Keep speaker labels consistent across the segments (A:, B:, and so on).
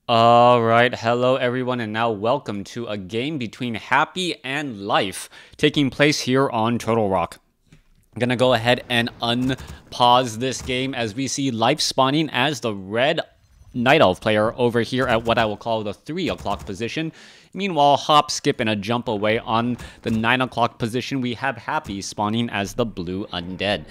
A: Alright, hello everyone, and now welcome to a game between Happy and Life taking place here on Turtle Rock. I'm gonna go ahead and unpause this game as we see Life spawning as the red Night Elf player over here at what I will call the 3 o'clock position. Meanwhile, hop, skip, and a jump away on the 9 o'clock position, we have Happy spawning as the blue Undead.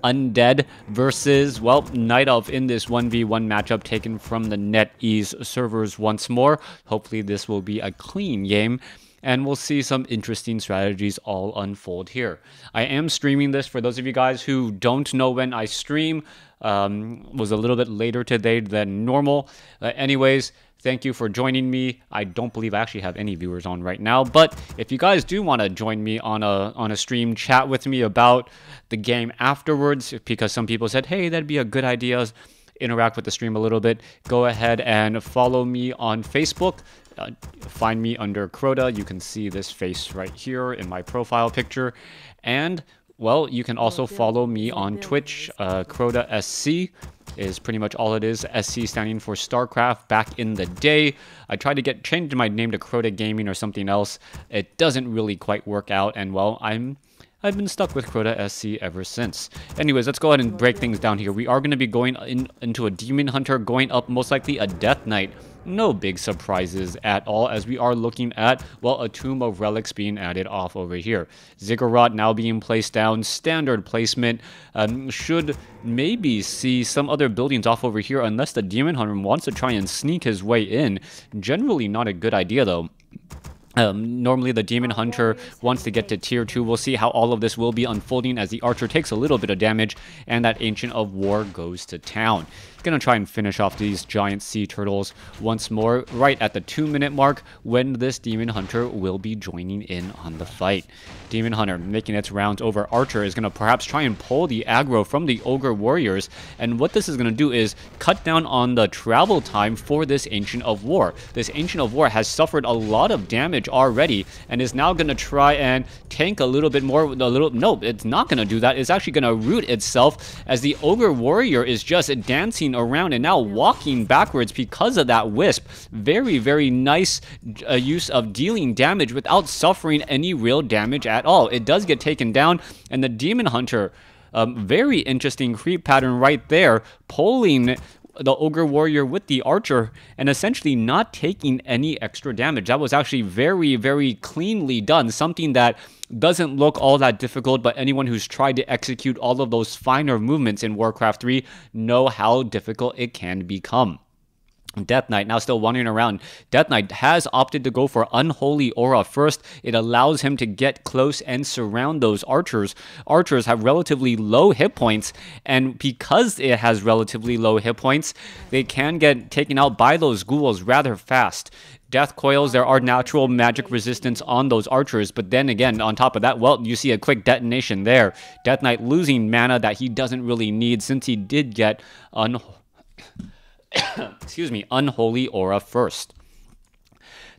A: Undead versus, well, Night Elf in this 1v1 matchup taken from the NetEase servers once more. Hopefully this will be a clean game, and we'll see some interesting strategies all unfold here. I am streaming this for those of you guys who don't know when I stream. Was a little bit later today than normal. Anyways, thank you for joining me. I don't believe I actually have any viewers on right now, but if you guys do want to join me on a stream, chat with me about the game afterwards, because some people said, hey, that'd be a good idea, interact with the stream a little bit, go ahead and follow me on Facebook. Find me under Crota. You can see this face right here in my profile picture. And, well, you can also follow me on Twitch. Crota SC is pretty much all it is. SC standing for StarCraft back in the day. I tried to change my name to Crota Gaming or something else. It doesn't really quite work out, and, well, I've been stuck with Crota SC ever since. Anyways, let's go ahead and break things down here. We are going to be going into a Demon Hunter, going up most likely a Death Knight. No big surprises at all, as we are looking at, well, a Tomb of Relics being added off over here. Ziggurat now being placed down, standard placement. Should maybe see some other buildings off over here, unless the Demon Hunter wants to try and sneak his way in. Generally not a good idea, though. Normally the Demon Hunter wants to get to tier 2. We'll see how all of this will be unfolding as the Archer takes a little bit of damage and that Ancient of War goes to town. Gonna try and finish off these giant sea turtles once more right at the 2-minute mark when this Demon Hunter will be joining in on the fight. Demon Hunter making its rounds over. Archer is gonna perhaps try and pull the aggro from the Ogre Warriors, and what this is gonna do is cut down on the travel time for this Ancient of War. This Ancient of War has suffered a lot of damage already and is now gonna try and tank a little bit more. No, it's not gonna do that. It's actually gonna root itself as the Ogre Warrior is just dancing around and now walking backwards because of that wisp. Very, very nice use of dealing damage without suffering any real damage at all. It does get taken down, and the Demon Hunter, very interesting creep pattern right there, pulling the Ogre Warrior with the Archer and essentially not taking any extra damage. That was actually very, very cleanly done. Something that doesn't look all that difficult, but anyone who's tried to execute all of those finer movements in WarCraft 3 know how difficult it can become. Death Knight now still wandering around. Death Knight has opted to go for Unholy Aura first. It allows him to get close and surround those archers. Archers have relatively low hit points, and because it has relatively low hit points, they can get taken out by those ghouls rather fast. Death coils, there are natural magic resistance on those archers, but then again, on top of that, well, you see a quick detonation there. Death Knight losing mana that he doesn't really need since he did get Unholy Aura first.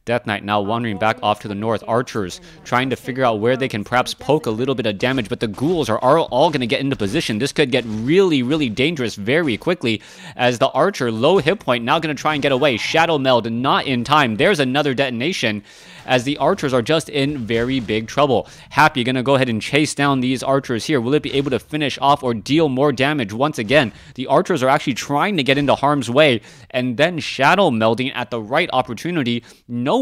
A: Death Knight now wandering back off to the north. Archers trying to figure out where they can perhaps poke a little bit of damage, but the ghouls are all going to get into position. This could get really, really dangerous very quickly as the Archer, low hit point, now going to try and get away. Shadow Meld, not in time. There's another detonation as the Archers are just in very big trouble. Happy going to go ahead and chase down these Archers here. Will it be able to finish off or deal more damage once again? The Archers are actually trying to get into harm's way and then Shadow Melding at the right opportunity, knowing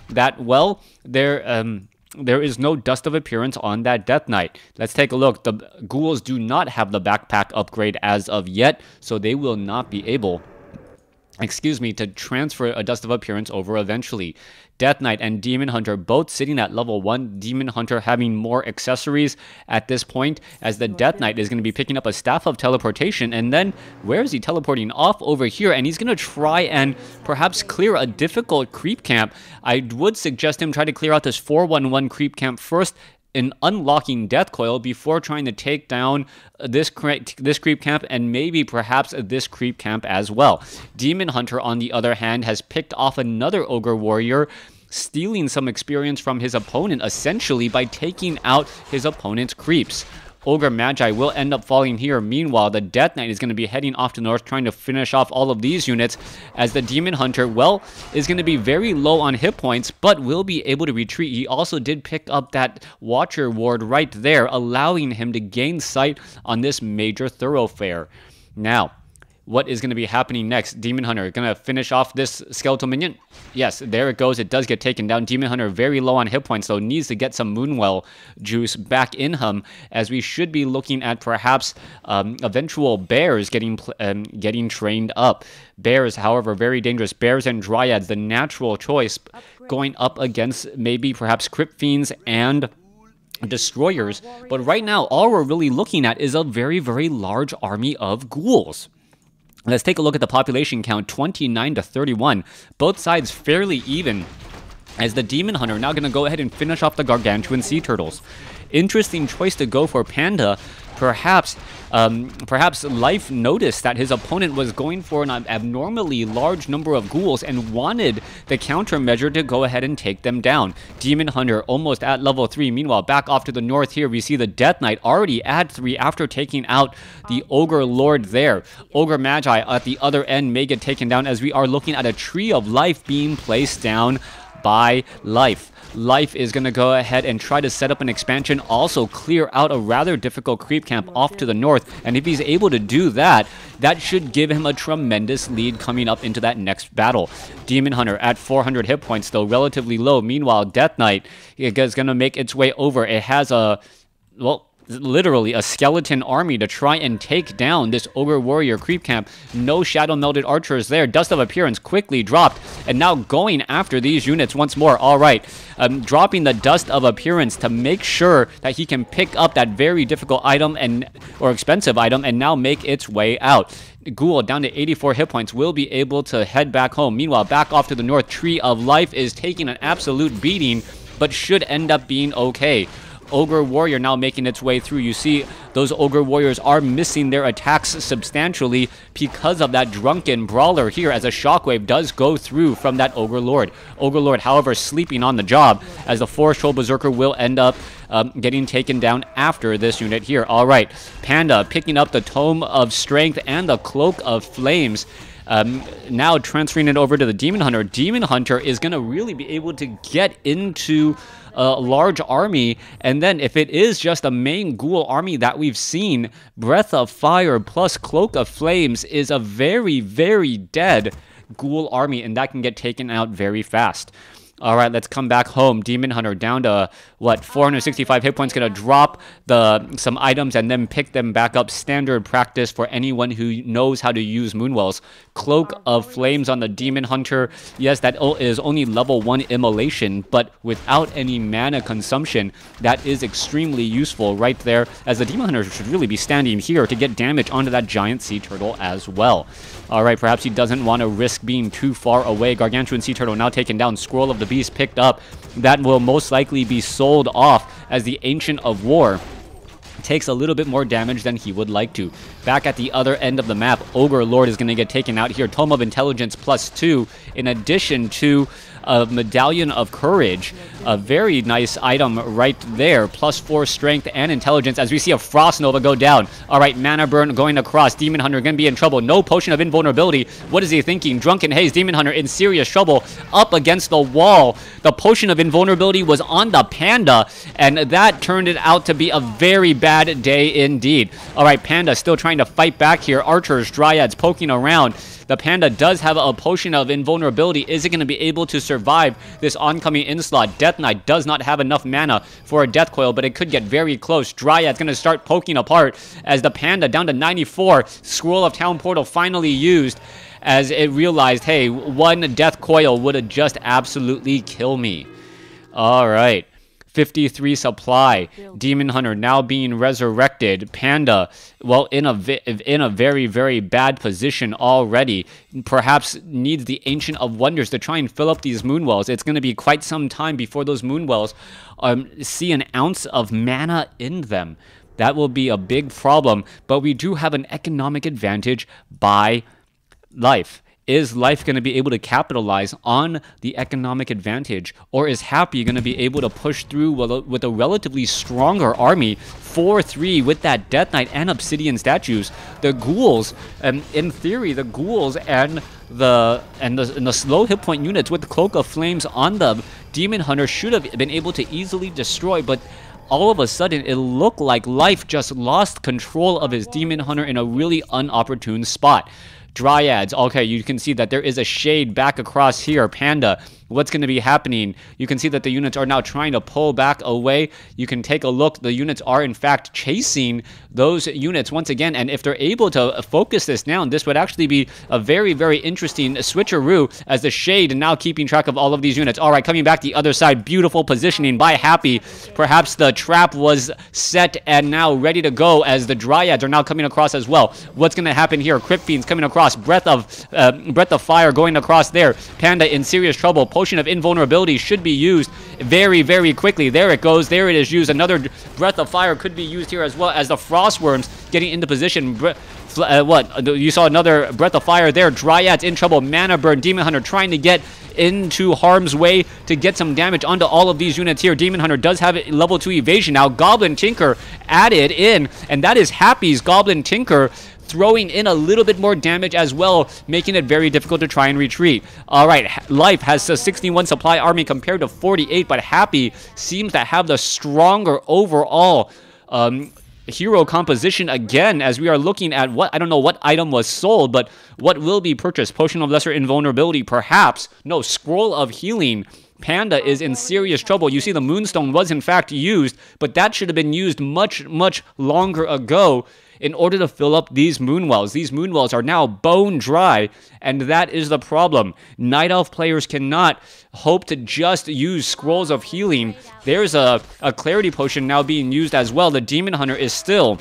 A: that, well, there is no Dust of Appearance on that Death Knight. Let's take a look. The ghouls do not have the backpack upgrade as of yet, so they will not be able, to transfer a Dust of Appearance over eventually. Death Knight and Demon Hunter both sitting at level 1. Demon Hunter having more accessories at this point, as the Death Knight is going to be picking up a Staff of Teleportation, and then where is he teleporting off over here? And he's going to try and perhaps clear a difficult creep camp. I would suggest him try to clear out this 411 creep camp first in unlocking Death Coil before trying to take down this creep camp and maybe perhaps this creep camp as well. Demon Hunter, on the other hand, has picked off another Ogre Warrior, stealing some experience from his opponent essentially by taking out his opponent's creeps. Ogre Magi will end up falling here. Meanwhile, the Death Knight is going to be heading off to the north, trying to finish off all of these units, as the Demon Hunter, well, is going to be very low on hit points, but will be able to retreat. He also did pick up that Watcher Ward right there, allowing him to gain sight on this major thoroughfare. Now, what is going to be happening next? Demon Hunter going to finish off this skeletal minion. Yes, there it goes. It does get taken down. Demon Hunter very low on hit points, so needs to get some Moonwell juice back in him, as we should be looking at perhaps eventual bears getting trained up. Bears, however, very dangerous. Bears and Dryads, the natural choice, going up against maybe perhaps Crypt Fiends and Destroyers. But right now, all we're really looking at is a very, very large army of ghouls. Let's take a look at the population count, 29 to 31. Both sides fairly even, as the Demon Hunter now going to go ahead and finish off the Gargantuan Sea Turtles. Interesting choice to go for Panda. Perhaps Life noticed that his opponent was going for an abnormally large number of ghouls and wanted the countermeasure to go ahead and take them down. Demon Hunter almost at level 3. Meanwhile, back off to the north here, we see the Death Knight already at 3 after taking out the Ogre Lord there. Ogre Magi at the other end may get taken down, as we are looking at a Tree of Life being placed down by Life. Life is going to go ahead and try to set up an expansion, also clear out a rather difficult creep camp off to the north, and if he's able to do that, that should give him a tremendous lead coming up into that next battle. Demon Hunter at 400 hit points, though relatively low. Meanwhile, Death Knight is going to make its way over. It has a, well, literally a skeleton army to try and take down this Ogre Warrior creep camp. No Shadow Melded Archers there. Dust of Appearance quickly dropped, and now going after these units once more. All right, dropping the Dust of Appearance to make sure that he can pick up that very difficult item or expensive item, and now make its way out. Ghoul down to 84 hit points will be able to head back home. Meanwhile, back off to the north, Tree of Life is taking an absolute beating, but should end up being okay. Ogre Warrior now making its way through. You see those Ogre Warriors are missing their attacks substantially because of that Drunken Brawler here, as a Shockwave does go through from that Ogre Lord. Ogre Lord, however, sleeping on the job, as the Forest Troll Berserker will end up getting taken down after this unit here. All right, Panda picking up the Tome of Strength and the Cloak of Flames. Now transferring it over to the Demon Hunter. Demon Hunter is going to really be able to get into a large army, and then if it is just a main ghoul army that we've seen, Breath of Fire plus Cloak of Flames is a very, very dead ghoul army, and that can get taken out very fast. All right, let's come back home. Demon Hunter down to, what, 465 hit points. Going to drop some items and then pick them back up. Standard practice for anyone who knows how to use Moonwells. Cloak of Flames on the Demon Hunter. Yes, that is only level 1 immolation, but without any mana consumption, that is extremely useful right there, as the Demon Hunter should really be standing here to get damage onto that giant sea turtle as well. All right, perhaps he doesn't want to risk being too far away. Gargantuan Sea Turtle now taken down. Scroll of the Beast picked up. That will most likely be sold off, as the Ancient of War takes a little bit more damage than he would like to. Back at the other end of the map, Ogre Lord is going to get taken out here. Tome of Intelligence +2, in addition to a Medallion of Courage, a very nice item right there. +4 strength and intelligence, as we see a Frost Nova go down. All right, Mana Burn going across. Demon Hunter going to be in trouble. No Potion of Invulnerability. What is he thinking? Drunken Haze. Demon Hunter in serious trouble. Up against the wall. The Potion of Invulnerability was on the Panda, and that turned it out to be a very bad day indeed. All right, Panda still trying to fight back here. Archers, Dryads poking around. The Panda does have a Potion of Invulnerability. Is it going to be able to survive this oncoming onslaught? Death Knight does not have enough mana for a Death Coil, but it could get very close. Dryad's going to start poking apart, as the Panda down to 94. Scroll of Town Portal finally used, as it realized, hey, one Death Coil would have just absolutely killed me. All right. 53 supply. Demon Hunter now being resurrected. Panda, well, in a very, very bad position already. Perhaps needs the Ancient of Wonders to try and fill up these Moonwells. It's going to be quite some time before those Moonwells see an ounce of mana in them. That will be a big problem, but we do have an economic advantage by Life. Is Life going to be able to capitalize on the economic advantage, or is Happy going to be able to push through with a relatively stronger army, 4-3 with that Death Knight and Obsidian statues? The ghouls, in theory, the ghouls and the slow hit point units with the Cloak of Flames on the Demon Hunter should have been able to easily destroy, but all of a sudden it looked like Life just lost control of his Demon Hunter in a really unopportune spot. Dryads, okay, you can see that there is a shade back across here. Panda, what's going to be happening? You can see that the units are now trying to pull back away. You can take a look. The units are, in fact, chasing those units once again, and if they're able to focus this down, this would actually be a very, very interesting switcheroo as the shade now keeping track of all of these units. All right, coming back the other side, beautiful positioning by Happy. Perhaps the trap was set and now ready to go as the Dryads are now coming across as well. What's going to happen here? Crypt Fiends coming across. Breath of Fire going across there. Panda in serious trouble. Potion of Invulnerability should be used very, very quickly. There it goes. There it is used. Another Breath of Fire could be used here as well as the Frostworms getting into position. What? You saw another Breath of Fire there. Dryads in trouble. Mana Burn. Demon Hunter trying to get into harm's way to get some damage onto all of these units here. Demon Hunter does have level 2 evasion now. Goblin Tinker added in, and that is Happy's Goblin Tinker throwing in a little bit more damage as well, making it very difficult to try and retreat. All right, Life has a 61 supply army compared to 48, but Happy seems to have the stronger overall hero composition again, as we are looking at what, I don't know what item was sold, but what will be purchased. Potion of Lesser Invulnerability, perhaps. No, Scroll of Healing. Panda is in serious trouble. You see the Moonstone was in fact used, but that should have been used much, much longer ago in order to fill up these Moonwells. These Moonwells are now bone dry, and that is the problem. Night Elf players cannot hope to just use Scrolls of Healing. There's a Clarity Potion now being used as well. The Demon Hunter is still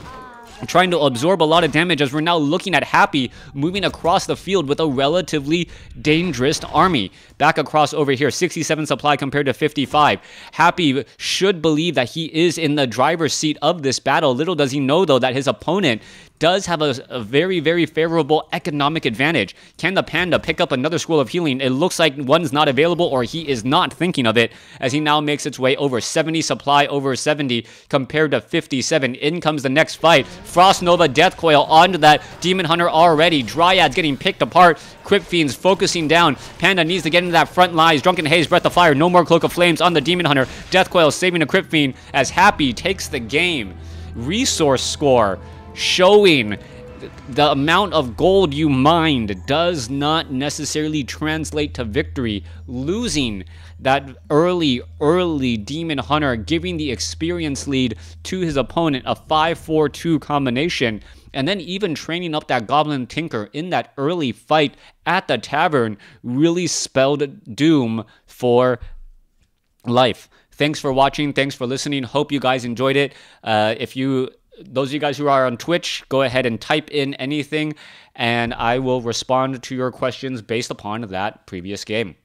A: trying to absorb a lot of damage as we're now looking at Happy moving across the field with a relatively dangerous army. Back across over here, 67 supply compared to 55. Happy should believe that he is in the driver's seat of this battle. Little does he know, though, that his opponent does have a very, very favorable economic advantage. Can the Panda pick up another Scroll of Healing? It looks like one's not available, or he is not thinking of it, as he now makes its way over 70 supply, over 70 compared to 57. In comes the next fight. Frost Nova Death Coil onto that Demon Hunter already. Dryads getting picked apart. Crypt Fiends focusing down. Panda needs to get into that front line. Drunken Haze, Breath of Fire. No more Cloak of Flames on the Demon Hunter. Death Coil saving the Crypt Fiend as Happy takes the game. Resource score showing the amount of gold you mined does not necessarily translate to victory. Losing that early Demon Hunter, giving the experience lead to his opponent, a 5-4-2 combination, and then even training up that Goblin Tinker in that early fight at the tavern really spelled doom for Life. Thanks for watching. Thanks for listening. Hope you guys enjoyed it. Those of you guys who are on Twitch, go ahead and type in anything, and I will respond to your questions based upon that previous game.